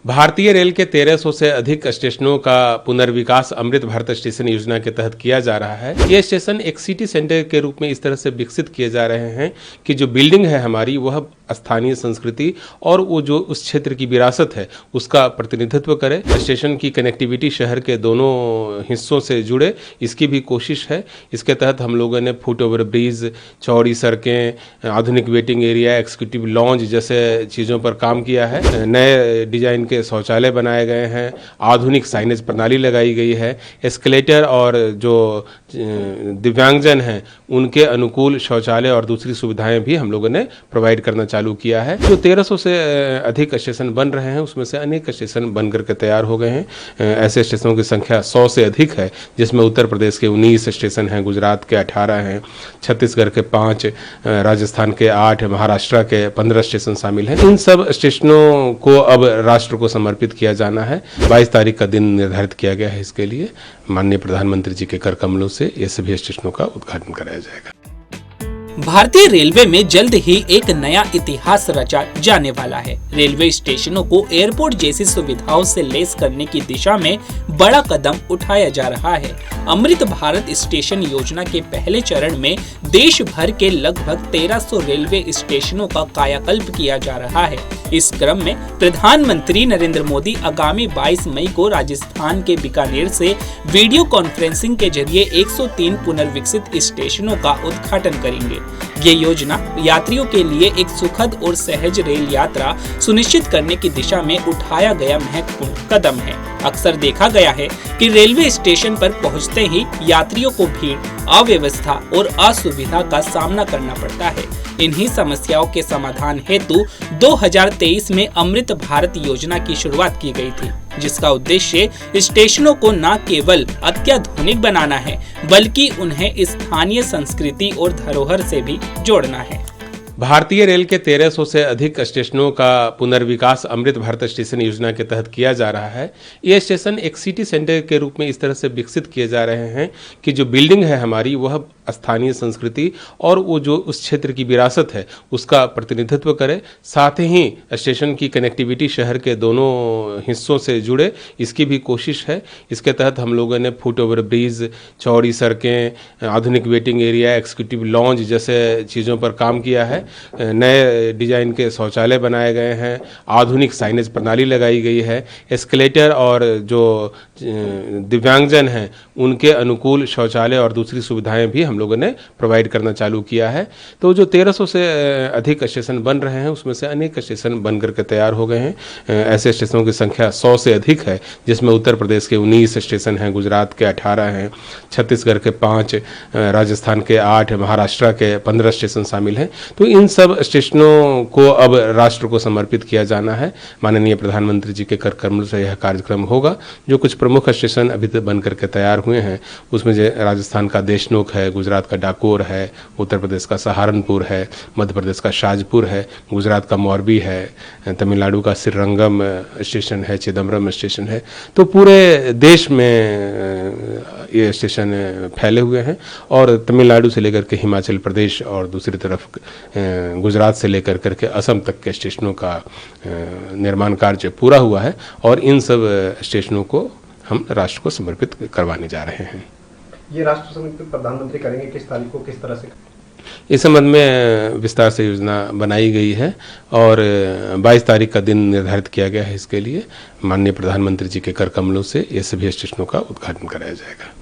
भारतीय रेल के 1300 से अधिक स्टेशनों का पुनर्विकास अमृत भारत स्टेशन योजना के तहत किया जा रहा है। ये स्टेशन एक सिटी सेंटर के रूप में इस तरह से विकसित किए जा रहे हैं कि जो बिल्डिंग है हमारी वह स्थानीय संस्कृति और वो जो उस क्षेत्र की विरासत है उसका प्रतिनिधित्व करे। स्टेशन की कनेक्टिविटी शहर के दोनों हिस्सों से जुड़े, इसकी भी कोशिश है। इसके तहत हम लोगों ने फुट ओवर ब्रिज, चौड़ी सड़कें, आधुनिक वेटिंग एरिया, एक्जीक्यूटिव लॉन्ज जैसे चीज़ों पर काम किया है। नए डिजाइन के शौचालय बनाए गए हैं, आधुनिक साइनेज प्रणाली लगाई गई है, एस्केलेटर और जो दिव्यांगजन हैं उनके अनुकूल शौचालय और दूसरी सुविधाएं भी हम लोगों ने प्रोवाइड करना चालू किया है। जो 1300 से अधिक स्टेशन बन रहे हैं उसमें से अनेक स्टेशन बन करके तैयार हो गए हैं। ऐसे स्टेशनों की संख्या 100 से अधिक है, जिसमें उत्तर प्रदेश के 19 स्टेशन हैं, गुजरात के 18 हैं, छत्तीसगढ़ के 5, राजस्थान के 8, महाराष्ट्र के 15 स्टेशन शामिल हैं। इन सब स्टेशनों को अब राष्ट्र को समर्पित किया जाना है। 22 तारीख का दिन निर्धारित किया गया है। इसके लिए माननीय प्रधानमंत्री जी के कर कमलों से ये सभी स्टेशनों का उद्घाटन कराया जाएगा। भारतीय रेलवे में जल्द ही एक नया इतिहास रचा जाने वाला है। रेलवे स्टेशनों को एयरपोर्ट जैसी सुविधाओं से लैस करने की दिशा में बड़ा कदम उठाया जा रहा है। अमृत भारत स्टेशन योजना के पहले चरण में देश भर के लगभग 1300 रेलवे स्टेशनों का कायाकल्प किया जा रहा है। इस क्रम में प्रधानमंत्री नरेंद्र मोदी आगामी 22 मई को राजस्थान के बीकानेर से वीडियो कॉन्फ्रेंसिंग के जरिए 103 पुनर्विकसित स्टेशनों का उद्घाटन करेंगे। ये योजना यात्रियों के लिए एक सुखद और सहज रेल यात्रा सुनिश्चित करने की दिशा में उठाया गया महत्वपूर्ण कदम है। अक्सर देखा गया है कि रेलवे स्टेशन पर पहुंचते ही यात्रियों को भीड़, अव्यवस्था और असुविधा का सामना करना पड़ता है। इन्हीं समस्याओं के समाधान हेतु 2023 में अमृत भारत योजना की शुरुआत की गई थी, जिसका उद्देश्य स्टेशनों को न केवल अत्याधुनिक बनाना है बल्कि उन्हें स्थानीय संस्कृति और धरोहर से भी जोड़ना है। भारतीय रेल के 1300 से अधिक स्टेशनों का पुनर्विकास अमृत भारत स्टेशन योजना के तहत किया जा रहा है। ये स्टेशन एक सिटी सेंटर के रूप में इस तरह से विकसित किए जा रहे हैं कि जो बिल्डिंग है हमारी वह स्थानीय संस्कृति और वो जो उस क्षेत्र की विरासत है उसका प्रतिनिधित्व करे। साथ ही स्टेशन की कनेक्टिविटी शहर के दोनों हिस्सों से जुड़े, इसकी भी कोशिश है। इसके तहत हम लोगों ने फुट ओवर ब्रिज, चौड़ी सड़कें, आधुनिक वेटिंग एरिया, एक्जीक्यूटिव लॉन्ज जैसे चीज़ों पर काम किया है। नए डिजाइन के शौचालय बनाए गए हैं, आधुनिक साइनेज प्रणाली लगाई गई है, एस्केलेटर और जो दिव्यांगजन हैं उनके अनुकूल शौचालय और दूसरी सुविधाएं भी हम लोगों ने प्रोवाइड करना चालू किया है। तो जो 1300 से अधिक स्टेशन बन रहे हैं उसमें से अनेक स्टेशन बन करके तैयार हो गए हैं। ऐसे स्टेशनों की संख्या 100 से अधिक है, जिसमें उत्तर प्रदेश के 19 स्टेशन हैं, गुजरात के 18 हैं, छत्तीसगढ़ के 5, राजस्थान के 8, महाराष्ट्र के 15 स्टेशन शामिल हैं। तो इन सब स्टेशनों को अब राष्ट्र को समर्पित किया जाना है। माननीय प्रधानमंत्री जी के कर कमलों से यह कार्यक्रम होगा। जो कुछ प्रमुख स्टेशन अभी तक बन करके तैयार हुए हैं उसमें राजस्थान का देशनोक है, गुजरात का डाकोर है, उत्तर प्रदेश का सहारनपुर है, मध्य प्रदेश का शाजपुर है, गुजरात का मोरबी है, तमिलनाडु का श्रीरंगम स्टेशन है, चिदम्बरम स्टेशन है। तो पूरे देश में ये स्टेशन फैले हुए हैं और तमिलनाडु से लेकर के हिमाचल प्रदेश और दूसरी तरफ गुजरात से लेकर करके असम तक के स्टेशनों का निर्माण कार्य पूरा हुआ है और इन सब स्टेशनों को हम राष्ट्र को समर्पित करवाने जा रहे हैं। ये राष्ट्र समर्पित प्रधानमंत्री करेंगे किस तारीख को, किस तरह से? इस संबंध में विस्तार से योजना बनाई गई है और 22 तारीख का दिन निर्धारित किया गया है। इसके लिए माननीय प्रधानमंत्री जी के कर कमलों से ये सभी स्टेशनों का उद्घाटन कराया जाएगा।